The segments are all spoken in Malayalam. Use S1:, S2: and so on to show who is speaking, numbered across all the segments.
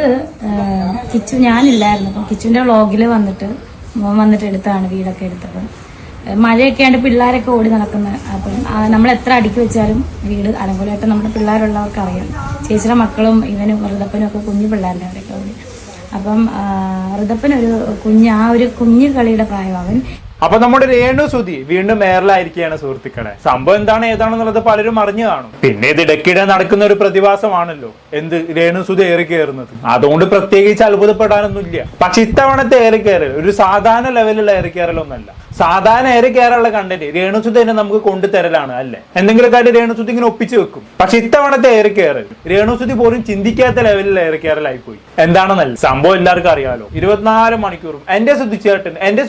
S1: ഇത് കിച്ചു ഞാനില്ലായിരുന്നു. അപ്പം കിച്ചുവിന്റെ വ്ളോഗിൽ വന്നിട്ട് എടുത്താണ് വീടൊക്കെ എടുത്തത്. മഴയൊക്കെ ആണ്ട് പിള്ളേരൊക്കെ ഓടി നടക്കുന്നത്. അപ്പം നമ്മൾ എത്ര അടുക്കി വെച്ചാലും വീട് അലങ്കോലമായിട്ട് നമ്മുടെ പിള്ളേരുള്ളവർക്ക് അറിയാം. ചേച്ചിയുടെ മക്കളും ഇവനും ഋതപ്പനും ഒക്കെ കുഞ്ഞു പിള്ളേരുടെ അവരൊക്കെ ഓടി. അപ്പം ഋതപ്പനൊരു ഒരു കുഞ്ഞു കളിയുടെ പ്രായം അവൻ.
S2: അപ്പൊ നമ്മുടെ രേണു സുധി വീണ്ടും മേയറിലായിരിക്കുകയാണ് സുഹൃത്തുക്കളെ. സംഭവം എന്താണ് ഏതാണെന്നുള്ളത് പലരും അറിഞ്ഞു കാണും. പിന്നെ ഇത് ഇടയ്ക്കിടെ നടക്കുന്ന ഒരു പ്രതിഭാസമാണല്ലോ എന്ത് രേണു സുധി ഏറി കയറുന്നത്. അതുകൊണ്ട് പ്രത്യേകിച്ച് അത്ഭുതപ്പെടാനൊന്നുമില്ല. പക്ഷെ ഇത്തവണത്തെ ഏറി കയറൽ ഒരു സാധാരണ ലെവലിലുള്ള ഏറി കയറലൊന്നല്ല. സാധാരണ ഏറി കയറാനുള്ള കണ്ടന്റ് രേണുസുധി തന്നെ നമുക്ക് കൊണ്ടുതരലാണ് അല്ലെ. എന്തെങ്കിലും കാര്യം രേണുസുധി ഇങ്ങനെ ഒപ്പിച്ചു വെക്കും. പക്ഷെ ഇത്തവണത്തെ ഏറി കയറൽ രേണുസുധി പോലും ചിന്തിക്കാത്ത ലെവലിൽ ഏറി കയറലായിപ്പോയി. എന്താണെന്നല്ല സംഭവം എല്ലാവർക്കും അറിയാലോ. 24 മണിക്കൂറും എന്റെ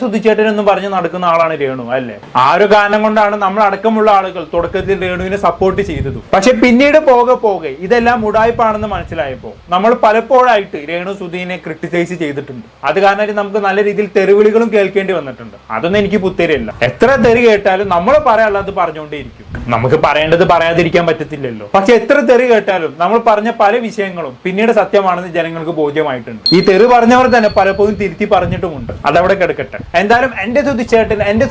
S2: സുധിച്ചേട്ടൻ എന്ന് പറഞ്ഞ് നടക്കുന്ന ആളാണ് രേണു അല്ലെ. ആ ഒരു കാരണം കൊണ്ടാണ് നമ്മൾ അടക്കമുള്ള ആളുകൾ തുടക്കത്തിൽ രേണുവിനെ സപ്പോർട്ട് ചെയ്തത്. പക്ഷെ പിന്നീട് പോകെ ഇതെല്ലാം ഉടായ്പാണെന്ന് മനസ്സിലായപ്പോ നമ്മൾ പലപ്പോഴായിട്ട് രേണു സുധീനെ ക്രിട്ടിസൈസ് ചെയ്തിട്ടുണ്ട്. അത് കാരണം നമുക്ക് നല്ല രീതിയിൽ തെറിവിളികളും കേൾക്കേണ്ടി വന്നിട്ടുണ്ട്. അതൊന്നും എനിക്ക് പുത്തരിയല്ല. എത്ര തെറി കേട്ടാലും നമ്മൾ പറയാനുള്ളത് പറഞ്ഞുകൊണ്ടേയിരിക്കും. നമുക്ക് പറയേണ്ടത് പറയാതിരിക്കാൻ പറ്റത്തില്ലല്ലോ. പക്ഷെ എത്ര തെറി കേട്ടാലും നമ്മൾ പറഞ്ഞ പല വിഷയങ്ങളും പിന്നീട് സത്യമാണെന്ന് ജനങ്ങൾക്ക് ബോധ്യമായിട്ടുണ്ട്. ഈ തെറി പറഞ്ഞവർ തന്നെ പലപ്പോഴും തിരുത്തി പറഞ്ഞിട്ടുമുണ്ട്. അതവിടെ കിടക്കട്ടെ. എന്തായാലും എന്റെ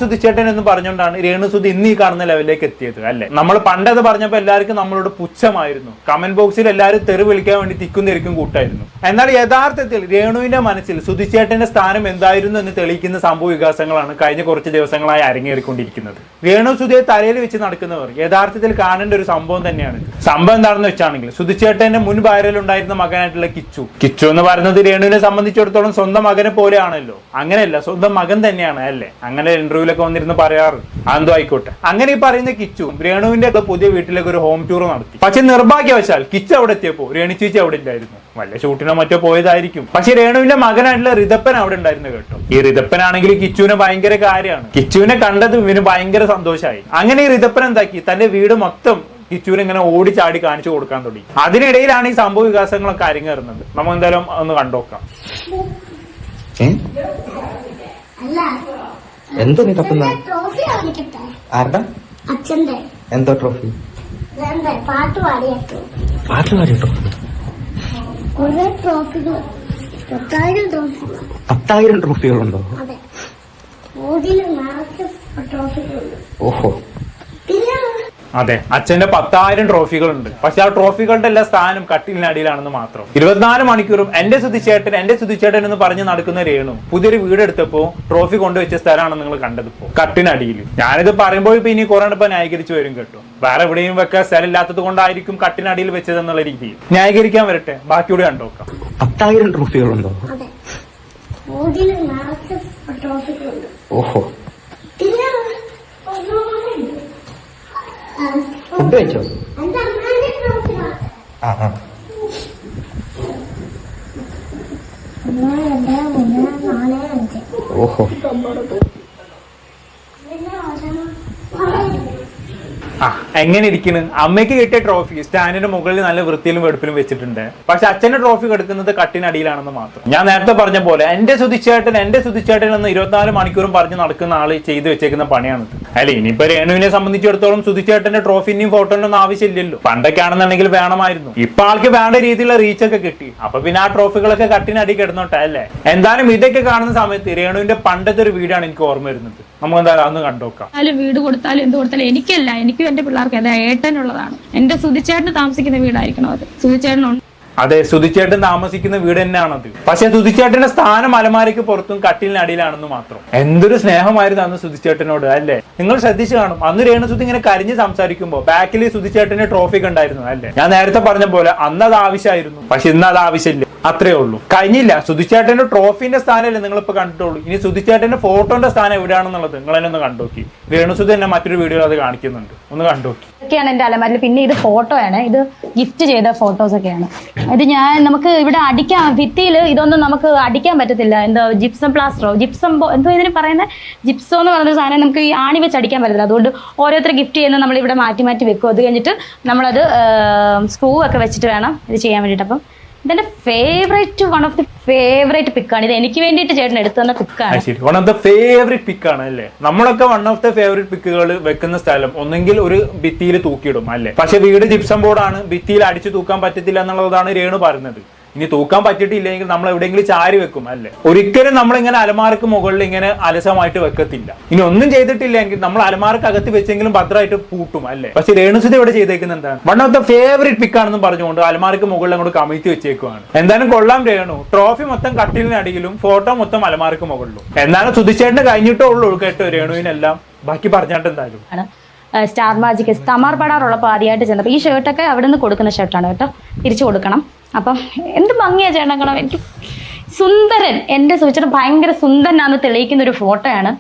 S2: സുധിച്ചേട്ടൻ എന്ന് പറഞ്ഞുകൊണ്ടാണ് രേണുസുധി ഇന്ന് ഈ കാണുന്ന ലെവലിലേക്ക് എത്തിയത് അല്ലെ. നമ്മൾ പണ്ടത് പറഞ്ഞപ്പോൾ എല്ലാവർക്കും നമ്മളോട് പുച്ഛമായിരുന്നു. കമന്റ് ബോക്സിൽ എല്ലാവരും തെറി വിളിക്കാൻ വേണ്ടി തിക്കും തിരിക്കും കൂട്ടായിരുന്നു. എന്നാൽ യഥാർത്ഥത്തിൽ രേണുവിന്റെ മനസ്സിൽ സുധിച്ചേട്ടന്റെ സ്ഥാനം എന്തായിരുന്നു എന്ന് തെളിയിക്കുന്ന സംഭവ വികാസങ്ങളാണ് കഴിഞ്ഞ കുറച്ച് ദിവസങ്ങളായി അരങ്ങേറിക്കൊണ്ടിരിക്കുന്നത്. രേണുസുധിയെ തലയിൽ വെച്ച് നടക്കുന്നവർ യഥാർത്ഥത്തിൽ കാണേണ്ട ഒരു സംഭവം തന്നെയാണ്. സംഭവം എന്താണെന്ന് വെച്ചാണെങ്കിൽ സുധിച്ചേട്ടന്റെ മുൻ ഭാര്യയിലുണ്ടായിരുന്ന മകനായിട്ടുള്ള കിച്ചു എന്ന് പറയുന്നത് രേണുവിനെ സംബന്ധിച്ചിടത്തോളം സ്വന്തം മകനെ പോലെയാണല്ലോ. അങ്ങനെയല്ല, സ്വന്തം മകൻ തന്നെയാണ് അല്ലെ. അങ്ങനെ ഇന്റർവ്യൂലൊക്കെ വന്നിരുന്ന് പറയാറ്. അതെന്തോ ആയിക്കോട്ടെ. അങ്ങനെ ഈ പറയുന്ന കിച്ചു രേണുവിന്റെ പുതിയ വീട്ടിലേക്ക് ഒരു ഹോം ടൂർ നടത്തി. പക്ഷെ നിർഭാഗ്യവശാൽ കിച്ചു അവിടെ എത്തിയപ്പോ രേണു ചേച്ചി അവിടെ ഇല്ലായിരുന്നു. വല്ല ഷൂട്ടിനോ മറ്റോ പോയതായിരിക്കും. പക്ഷെ രേണുവിന്റെ മകനായിട്ടുള്ള ഋതപ്പൻ അവിടെ ഉണ്ടായിരുന്നു കേട്ടോ. ഈ ഋതപ്പനാണെങ്കിൽ കിച്ചുവിനെ ഭയങ്കര കാര്യമാണ്. കിച്ചുവിനെ കണ്ടത് ഇവന് ഭയങ്കര സന്തോഷമായി. അങ്ങനെ ഈ ഋതപ്പൻ എന്താക്കി തന്റെ വീട് മൊത്തം കിച്ചുവിനെ ഇങ്ങനെ ഓടിച്ചാടി കാണിച്ചു കൊടുക്കാൻ തുടങ്ങി. അതിനിടയിലാണ് ഈ സംഭവ വികാസങ്ങളൊക്കെ അരങ്ങേറുന്നത്. നമുക്ക് എന്തായാലും ഒന്ന് കണ്ടോക്കാം.
S3: എന്തോ നീ തപ്പുന്ന ആരുടെ എന്തോ ട്രോഫി പാട്ട് പാടിയിട്ടോ 10,000 ട്രോഫികളുണ്ടോ? ഓഹോ,
S2: അതെ, അച്ഛന്റെ 10,000 ട്രോഫികളുണ്ട്. പക്ഷെ ആ ട്രോഫികളുടെ എല്ലാ സ്ഥാനം കട്ടിലിനടിയിലാണെന്ന് മാത്രം. 24 മണിക്കൂറും എന്റെ സുധിച്ചേട്ടൻ എന്ന് പറഞ്ഞ് നടക്കുന്ന രേണു പുതിയൊരു വീടെടുത്തപ്പോ ട്രോഫി കൊണ്ടുവച്ച സ്ഥലമാണ് നിങ്ങൾ കണ്ടതിപ്പോ കട്ടിനടിയിൽ. ഞാനിത് പറയുമ്പോൾ ഇപ്പൊ ഇനി കുറെ ഇപ്പൊ ന്യായീകരിച്ചു വരും കേട്ടോ. വേറെ എവിടെയും വെക്കാൻ സ്ഥലം ഇല്ലാത്തത് കൊണ്ടായിരിക്കും കട്ടിനടിയിൽ വെച്ചതെന്നുള്ള രീതിയിൽ ന്യായീകരിക്കാൻ വരട്ടെ. ബാക്കിയോട് കണ്ടോക്കാം.
S3: 10,000 ട്രോഫികളുണ്ടോ? ഓഹോ, ഫുഡ് കഴിച്ചോ? ഓഹോ,
S2: എങ്ങനെ ഇരിക്കുന്നു? അമ്മയ്ക്ക് കിട്ടിയ ട്രോഫി സ്റ്റാൻഡിന്റെ മുകളിൽ നല്ല വൃത്തിയിലും വെടുപ്പിലും വെച്ചിട്ടുണ്ട്. പക്ഷെ അച്ഛന്റെ ട്രോഫി കിടക്കുന്നത് കട്ടിനടിയിലാണെന്ന് മാത്രം. ഞാൻ നേരത്തെ പറഞ്ഞ പോലെ എന്റെ സുധിച്ചേട്ടൻ എന്ന് 24 മണിക്കൂറും പറഞ്ഞ് നടക്കുന്ന ആള് ചെയ്തു വെച്ചേക്കുന്ന പണിയാണിത് അല്ലെ. ഇനിയിപ്പോ രേണുവിനെ സംബന്ധിച്ചിടത്തോളം സുധിച്ചേട്ടന്റെ ട്രോഫിന്റെയും ഫോട്ടോന്റെ ആവശ്യമില്ലല്ലോ. പണ്ടൊക്കെ ആണെന്നുണ്ടെങ്കിൽ വേണമായിരുന്നു. ഇപ്പൊ ആൾക്ക് വേണ്ട രീതിയിലുള്ള റീച്ചൊക്കെ കിട്ടി. അപ്പൊ പിന്നെ ആ ട്രോഫികളൊക്കെ കട്ടിനടി കിടന്നോട്ടെ അല്ലെ. എന്തായാലും ഇതൊക്കെ കാണുന്ന സമയത്ത് രേണുവിന്റെ പണ്ടത്തെ ഒരു വീടാണ് എനിക്ക് ഓർമ്മ വരുന്നത്. നമുക്ക് എന്തായാലും അന്ന് കണ്ടോക്കാം.
S1: വീട് കൊടുത്താലും എന്ത് കൊടുത്താലും എനിക്കല്ല, എനിക്കും എന്റെ പിള്ളേർക്ക് അതെ ഏട്ടനുള്ളതാണ്. എന്റെ സുധിച്ചേട്ടന് താമസിക്കുന്ന വീടായിരിക്കണം അത്. സുധിച്ചേട്ടനുണ്ട്.
S2: അതെ, സുധിച്ചേട്ടൻ താമസിക്കുന്ന വീട് തന്നെയാണത്. പക്ഷെ സുധിച്ചേട്ടന്റെ സ്ഥാനം അലമാരയ്ക്ക് പുറത്തും കട്ടിലിനടിയിലാണെന്ന് മാത്രം. എന്തൊരു സ്നേഹമായിരുന്നു അന്ന് സുധിച്ചേട്ടനോട് അല്ലെ. നിങ്ങൾ ശ്രദ്ധിച്ചു കാണും. അന്ന് രേണുസുധി ഇങ്ങനെ കരിഞ്ഞ് സംസാരിക്കുമ്പോ ബാക്കിൽ സുധിച്ചേട്ടന്റെ ട്രോഫി ഉണ്ടായിരുന്നു അല്ലെ. ഞാൻ നേരത്തെ പറഞ്ഞ പോലെ അന്ന് അത് ആവശ്യമായിരുന്നു. പക്ഷെ ഇന്ന് അത് ആവശ്യമില്ല. അത്രേ ഉള്ളൂ. കഴിഞ്ഞില്ല. സുധിച്ചേട്ടന്റെ ട്രോഫിന്റെ സ്ഥാനമല്ലേ നിങ്ങളിപ്പോ കണ്ടിട്ടുള്ളൂ. ഇനി സുധിച്ചേട്ടന്റെ ഫോട്ടോന്റെ സ്ഥാനം എവിടെയാണെന്നുള്ളത് നിങ്ങൾ തന്നെ ഒന്ന് കണ്ടോക്കി. രേണുസുധി തന്നെ മറ്റൊരു വീഡിയോ അത് കാണിക്കുന്നുണ്ട്. ഒന്ന് കണ്ടോക്കി.
S4: ഒക്കെയാണ് എന്റെ അലമാരിൽ. പിന്നെ ഇത് ഫോട്ടോയാണ്. ഇത് ഗിഫ്റ്റ് ചെയ്ത ഫോട്ടോസ് ഒക്കെയാണ്. ഇത് നമുക്ക് ഇവിടെ അടിക്കാൻ ഭിത്തിയിൽ ഇതൊന്നും നമുക്ക് അടിക്കാൻ പറ്റത്തില്ല. എന്തോ ജിപ്സം പ്ലാസ്റ്ററോ എന്തോ ഇതിന് പറയുന്നത് ജിപ്സോ എന്ന് പറഞ്ഞൊരു സാധനം നമുക്ക് ഈ ആണി വെച്ച് അടിക്കാൻ പറ്റത്തില്ല. അതുകൊണ്ട് ഓരോരുത്തർ ഗിഫ്റ്റ് ചെയ്യുന്നത് നമ്മൾ ഇവിടെ മാറ്റി വെക്കും. അത് കഴിഞ്ഞിട്ട് നമ്മളത് സ്ക്രൂ ഒക്കെ വെച്ചിട്ട് വേണം ഇത് ചെയ്യാൻ വേണ്ടിയിട്ട്. അപ്പം ഇതെന്റെ വൺ ഓഫ് ദി ഫേവറേറ്റ് പിക്കാണ്. ഇത് എനിക്ക് വേണ്ടിയിട്ട് ചേട്ടൻ എടുത്തു തന്ന പിക്കാണ്.
S2: വൺ ഓഫ് ദ ഫേവറേറ്റ് പിക്കാണ് അല്ലേ. നമ്മളൊക്കെ വൺ ഓഫ് ദ ഫേവറേറ്റ് പിക്കുകൾ വെക്കുന്ന സ്ഥലം ഒന്നെങ്കിൽ ഒരു ഭിത്തിയിൽ തൂക്കിയിടും അല്ലെ. പക്ഷെ വീട് ജിപ്സം ബോർഡാണ്, ഭിത്തിയിൽ അടിച്ചു തൂക്കാൻ പറ്റത്തില്ല എന്നുള്ളതാണ് രേണു പറയുന്നത്. ഇനി തൂക്കാൻ പറ്റിയിട്ടില്ലെങ്കിൽ നമ്മൾ എവിടെയെങ്കിലും ചാരി വെക്കും അല്ലേ. ഒരിക്കലും നമ്മൾ ഇങ്ങനെ അലമാരക്ക് മുകളിൽ ഇങ്ങനെ അലസമായിട്ട് വെക്കത്തില്ല. ഇനി ഒന്നും ചെയ്തിട്ടില്ലെങ്കിൽ നമ്മൾ അലമാരക്ക് അകത്ത് വെച്ചെങ്കിലും ഭദ്രമായിട്ട് പൂട്ടും അല്ലേ. പക്ഷെ രേണുസുതി ഇവിടെ ചെയ്തേക്കുന്നത് എന്താണ്, വൺ ഓഫ് ദ ഫേവറേറ്റ് പിക്കാണെന്ന് പറഞ്ഞുകൊണ്ട് അലമാരക്ക് മുകളിൽ അങ്ങോട്ട് കമിഴ്ത്തി വെച്ചേക്കുവാണ്. എന്തായാലും കൊള്ളാം രേണു. ട്രോഫി മൊത്തം കട്ടിലിനടിയിലും ഫോട്ടോ മൊത്തം അലമാരക്ക് മുകളിലും. എന്നാലും സുധിച്ചേട്ടന് കഴിഞ്ഞിട്ടേ ഉള്ളൂ കേട്ടോ രേണുവിനെല്ലാം. ബാക്കി പറഞ്ഞിട്ട് എന്തായാലും
S4: സ്റ്റാർ മാജിക് തമാർ പടാറുള്ളപ്പോൾ ആദ്യമായിട്ട് ചെന്നപ്പോൾ ഈ ഷർട്ടൊക്കെ അവിടെ നിന്ന് കൊടുക്കുന്ന ഷർട്ടാണ് കേട്ടോ, തിരിച്ചു കൊടുക്കണം. അപ്പം എന്ത് ഭംഗിയാ ചേട്ടക്കണം. എനിക്ക് സുന്ദരൻ, എൻ്റെ സൂചന ഭയങ്കര സുന്ദരനാന്ന് തെളിയിക്കുന്ന ഒരു ഫോട്ടോയാണ്.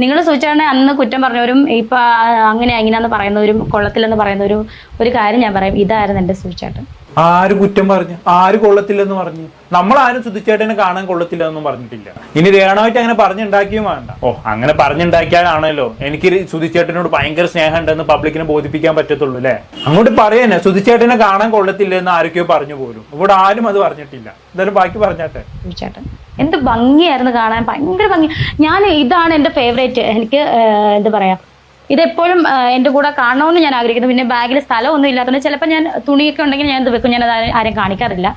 S4: നിങ്ങൾ സൂചിച്ചാണെങ്കിൽ അന്ന് കുറ്റം പറഞ്ഞവരും ഇപ്പം അങ്ങനെ അങ്ങനെയാന്ന് പറയുന്നവരും കൊള്ളത്തില്ലെന്ന് പറയുന്നവരും ഒരു കാര്യം ഞാൻ പറയാം, ഇതായിരുന്നു എൻ്റെ സൂചിച്ചാട്ടൻ.
S2: ആര് കുറ്റം പറഞ്ഞു, ആര് കൊള്ളത്തില്ലെന്ന് പറഞ്ഞു? നമ്മളാരും സുധിച്ചേട്ടനെ കാണാൻ കൊള്ളത്തില്ലെന്നും പറഞ്ഞിട്ടില്ല. ഇനി രേണുവായിട്ട് അങ്ങനെ പറഞ്ഞുണ്ടാക്കിയും വേണ്ട. ഓ അങ്ങനെ പറഞ്ഞുണ്ടാക്കിയാലാണല്ലോ എനിക്ക് സുധിച്ചേട്ടനോട് ഭയങ്കര സ്നേഹം ഉണ്ടെന്ന് പബ്ലിക്കിനെ ബോധിപ്പിക്കാൻ പറ്റത്തുള്ളൂ അല്ലേ. അങ്ങോട്ട് പറയാനെ സുധിച്ചേട്ടനെ കാണാൻ കൊള്ളത്തില്ലെന്ന് ആരൊക്കെയോ പറഞ്ഞു പോലും. ഇവിടെ ആരും അത് പറഞ്ഞിട്ടില്ല. എന്തായാലും ബാക്കി പറഞ്ഞാട്ടെ.
S4: സുധിച്ചേട്ടൻ എന്ത് ഭംഗിയായിരുന്നു കാണാൻ, ഭയങ്കര ഭംഗി. ഇതാണ് എൻ്റെ ഫേവറേറ്റ്. എനിക്ക് എന്താ പറയാ, ഇതെപ്പോഴും എൻ്റെ കൂടെ കാണണമെന്ന് ഞാൻ ആഗ്രഹിക്കുന്നു. പിന്നെ ബാഗിൽ സ്ഥലമൊന്നും ഇല്ലാത്തതുകൊണ്ട് ചിലപ്പോൾ ഞാൻ തുണിയൊക്കെ ഉണ്ടെങ്കിൽ ഞാൻ ഇത് വെക്കും, ഞാനത് ആരും കാണിക്കാറില്ല.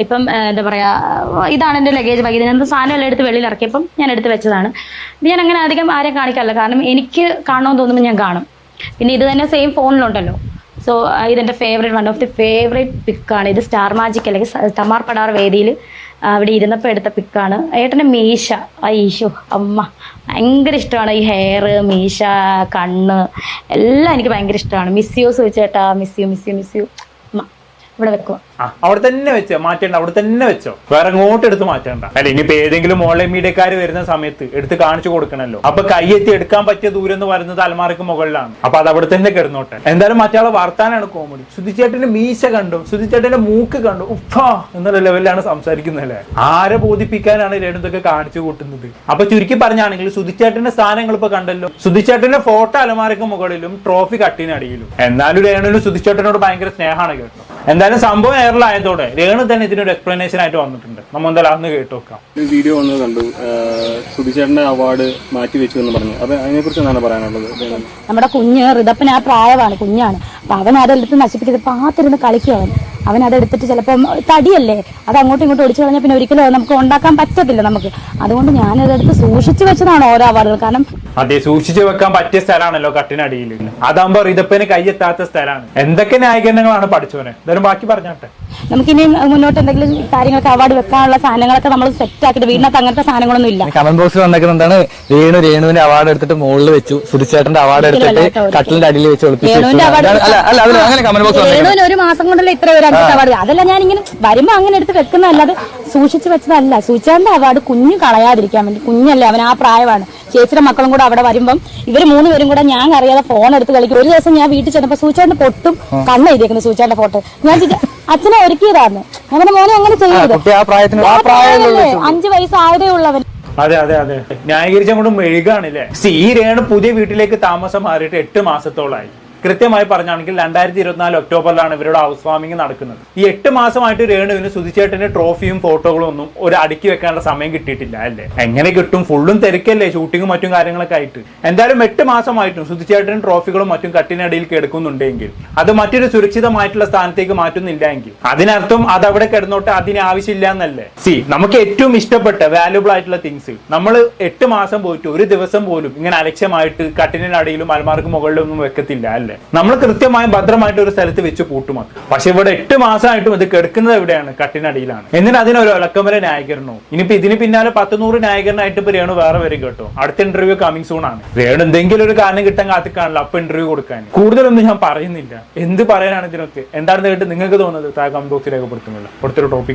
S4: ഇപ്പം എന്താ പറയുക, ഇതാണ് എൻ്റെ ലഗേജ് ബാഗ്. ഇതിനകത്ത് സാധനമെല്ലാം എടുത്ത് വെളിയിൽ ഇറക്കിയപ്പം ഞാൻ എടുത്ത് വെച്ചതാണ്. ഇത് ഞാൻ അങ്ങനെ അധികം ആരെയും കാണിക്കാറില്ല, കാരണം എനിക്ക് കാണണമെന്ന് തോന്നുമ്പോൾ ഞാൻ കാണും. പിന്നെ ഇത് തന്നെ സെയിം ഫോണിലുണ്ടല്ലോ. സോ ഇതെൻ്റെ favourite, one of the favourite പിക്കാണ്. ഇത് സ്റ്റാർ മാജിക് അല്ലെങ്കിൽ തമാർ പടാർ വേദിയിൽ അവിടെ ഇരുന്നപ്പോൾ എടുത്ത പിക്കാണ്. ഏട്ടൻ്റെ മീശ, ഈശോ അമ്മ ഭയങ്കര ഇഷ്ടമാണ്. ഈ ഹെയർ, മീശ, കണ്ണ് എല്ലാം എനിക്ക് ഭയങ്കര ഇഷ്ടമാണ്. മിസ് യു ചേട്ടാ, മിസ് യു അമ്മ. ഇവിടെ വെക്കുക,
S2: അവിടെ തന്നെ വെച്ചോ, മാറ്റേണ്ട, അവിടെ തന്നെ വെച്ചോ, വേറെ അങ്ങോട്ട് എടുത്ത് മാറ്റേണ്ട. അല്ല ഇനിയിപ്പോ ഏതെങ്കിലും ഓൺലൈൻ മീഡിയക്കാർ വരുന്ന സമയത്ത് എടുത്ത് കാണിച്ചു കൊടുക്കണല്ലോ. അപ്പൊ കയ്യെത്തി എടുക്കാൻ പറ്റിയ ദൂരം എന്ന് പറയുന്നത് അലമാരക്ക് മുകളിലാണ്. അപ്പൊ അത് അവിടെ തന്നെ കിടന്നോട്ടെ. എന്തായാലും മറ്റാളെ വാർത്താനാണ് കോമഡി. സുധിച്ചേട്ടന്റെ മീശ കണ്ടു, സുധിച്ചേട്ടന്റെ മൂക്ക് കണ്ടു, ഉഫാ എന്നുള്ള ലെവലിലാണ് സംസാരിക്കുന്നതല്ലേ. ആരെ ബോധിപ്പിക്കാനാണ് രേണു ഇതൊക്കെ കാണിച്ചു കൂട്ടുന്നത്? അപ്പൊ ചുരുക്കി പറഞ്ഞാണെങ്കിൽ സുധിച്ചേട്ടന്റെ സ്ഥാനങ്ങൾ ഇപ്പൊ കണ്ടല്ലോ. സുധിച്ചേട്ടന്റെ ഫോട്ടോ അലമാരക്ക് മുകളിലും ട്രോഫി കട്ടിനടിയിലും. എന്നാലും രേണുവിന് സുധിച്ചേട്ടനോട് ഭയങ്കര സ്നേഹമാണ് കേട്ടോ. എന്തായാലും സംഭവം വൈറലായതോടെ രേണു തന്നെ ഇതിനൊരു എക്സ്പ്ലനേഷൻ ആയിട്ട് വന്നിട്ടുണ്ട്. നമ്മൾ എന്തായാലും അന്ന് കേട്ട് നോക്കാം.
S5: വീഡിയോ വന്ന് കണ്ടു, സുധിച്ചേട്ടന്റെ അവാർഡ് മാറ്റി വെച്ചു എന്ന് പറഞ്ഞു. അപ്പൊ അതിനെ കുറിച്ച് എന്താണ് പറയാനുള്ളത്?
S4: നമ്മുടെ കുഞ്ഞ് ഋതപ്പന് ആ പ്രായമാണ്, കുഞ്ഞാണ്. അപ്പൊ അവൻ അതെടുത്ത് നശിപ്പിച്ചത് പാത്തിരുന്ന് കളിക്കും. അവൻ അതെടുത്തിട്ട് ചിലപ്പം തടിയല്ലേ, അത് അങ്ങോട്ടും ഇങ്ങോട്ടും ഒടിച്ചു കളഞ്ഞാൽ പിന്നെ ഒരിക്കലും നമുക്ക് ഉണ്ടാക്കാൻ പറ്റത്തില്ല നമുക്ക്. അതുകൊണ്ട് ഞാനതെടുത്ത് സൂക്ഷിച്ചു വെച്ചതാണ് ഓരോ അവാർഡുകൾ. കാരണം
S2: അതെ, സൂക്ഷിച്ചു വെക്കാൻ പറ്റിയ സ്ഥലമാണല്ലോ കട്ടിനടിയിൽ. അതാകുമ്പോ ഋതപ്പന് കയ്യെത്താത്ത സ്ഥലമാണ്. എന്തൊക്കെ ന്യായീകരണങ്ങളാണ് പഠിച്ചവനെ. എന്തായാലും ബാക്കി പറഞ്ഞാട്ടെ.
S4: നമുക്കിനി മുന്നോട്ട് എന്തെങ്കിലും കാര്യങ്ങൾക്ക് അവാർഡ് വെക്കാനുള്ള സാധനങ്ങളൊക്കെ നമ്മൾ സെറ്റ് ആക്കിയിട്ട് വീടിനകത്ത് അങ്ങനത്തെ സാധനങ്ങളൊന്നും ഇല്ല.
S3: കമന്റ് ബോക്സിൽ വന്നേക്കുന്നതാണ് രേണുവിന്റെ അവാർഡ് എടുത്തിട്ട് മുകളിൽ വെച്ചു, സുധിച്ചേട്ടന്റെ അവാർഡ് എടുത്തിട്ട് കട്ടിലിന്റെ അടിയിൽ വെച്ച് ഒളിപ്പിച്ചു.
S4: രേണുവിന് ഒരു മാസം കൊണ്ടല്ലേ ഇത്ര ഒരു അവാർഡ്. അതല്ല ഞാൻ ഇങ്ങനെ വരുമ്പോ അങ്ങനെ എടുത്ത് വെക്കുന്നതല്ലാതെ സൂക്ഷിച്ചു വെച്ചതല്ല. സുധിച്ചേട്ടന്റെ അവാർഡ് കുഞ്ഞു കളയാതിരിക്കാൻ വേണ്ടി. കുഞ്ഞല്ലേ അവൻ, ആ പ്രായമാണ്. ചേച്ചിയുടെ മക്കളും കൂടെ അവിടെ വരുമ്പം ഇവര് മൂന്നുപേരും കൂടെ ഞാൻ അറിയാതെ ഫോൺ എടുത്ത് കളിക്കും. ഒരു ദിവസം ഞാൻ വീട്ടിൽ ചെന്നപ്പോ സൂചേട്ടന്റെ പൊട്ടും കണ്ണ് എഴുതിയേക്കുന്നു. സൂചേട്ടന്റെ ഫോട്ടോ ഞാൻ അച്ഛനെ ഒരുക്കിയതായിരുന്നു. അവന്റെ മോനെ അങ്ങനെ ചെയ്യരുത്. 5 വയസ്സായതേ ഉള്ളവൻ.
S2: അതെ അതെ അതെ, ന്യായീകരിച്ചങ്ങോട്ട് മെഴുകാണല്ലേ. ഈ രേണു പുതിയ വീട്ടിലേക്ക് താമസം മാറിയിട്ട് 8 മാസത്തോളായി. കൃത്യമായി പറഞ്ഞാണെങ്കിൽ 2024 ഒക്ടോബറിലാണ് ഇവരുടെ ഹൗസ് വാമിംഗ് നടക്കുന്നത്. ഈ 8 മാസമായിട്ട് രേണുവിന് സുധിച്ചേട്ടന്റെ ട്രോഫിയും ഫോട്ടോകളും ഒന്നും ഒരു അടുക്കി വെക്കാനുള്ള സമയം കിട്ടിയിട്ടില്ല അല്ലേ. എങ്ങനെ കിട്ടും? ഫുള്ളും തിരക്കല്ലേ, ഷൂട്ടിങ്ങും മറ്റും കാര്യങ്ങളൊക്കെ ആയിട്ട്. എന്തായാലും 8 മാസമായിട്ടും സുധിച്ചേട്ടൻ ട്രോഫികളും മറ്റും കട്ടിനടിയിൽ കിടക്കുന്നുണ്ടെങ്കിൽ അത് മറ്റൊരു സുരക്ഷിതമായിട്ടുള്ള സ്ഥാനത്തേക്ക് മാറ്റുന്നില്ല എങ്കിൽ അതിനർത്ഥം അത് അവിടെ കിടന്നോട്ടെ, അതിന് ആവശ്യമില്ല എന്നല്ലേ. നമുക്ക് ഏറ്റവും ഇഷ്ടപ്പെട്ട വാല്യുബിൾ ആയിട്ടുള്ള തിങ്സ് നമ്മൾ 8 മാസം പോയിട്ട് ഒരു ദിവസം പോലും ഇങ്ങനെ അലക്ഷ്യമായിട്ട് കട്ടിനടിയിലും അലമാർക്ക് മുകളിലും ഒന്നും വെക്കത്തില്ല അല്ലേ. നമ്മൾ കൃത്യമായും ഭദ്രമായിട്ട് ഒരു സ്ഥലത്ത് വെച്ച് പൂട്ടുമാക്കും. പക്ഷെ ഇവിടെ 8 മാസമായിട്ടും ഇത് കിടക്കുന്നത് എവിടെയാണ്? കട്ടിനടിയിലാണ്. എന്നിട്ട് അതിനൊരു ഇളക്കമര ന്യായീകരണവും. ഇനിയിപ്പോ ഇതിന് പിന്നാലെ 100 ന്യായീകരണമായിട്ട് ഇപ്പൊ രേണു വേറെ വരും കേട്ടോ. അടുത്ത ഇന്റർവ്യൂ കമ്മിങ് സൂൺ ആണ്. രേണു എന്തെങ്കിലും ഒരു കാരണം കിട്ടാൻ കാത്തിക്കാണല്ലോ അപ്പൊ ഇന്റർവ്യൂ കൊടുക്കാൻ. കൂടുതലൊന്നും ഞാൻ പറയുന്നില്ല. എന്ത് പറയാനാണ് ഇതിനൊക്കെ? എന്താണെന്ന് കേട്ട് നിങ്ങൾക്ക് തോന്നുന്നത് താഴെ കമന്റ് ബോക്സിൽ രേഖപ്പെടുത്തുന്നില്ല. അടുത്തൊരു ടോപ്പിക്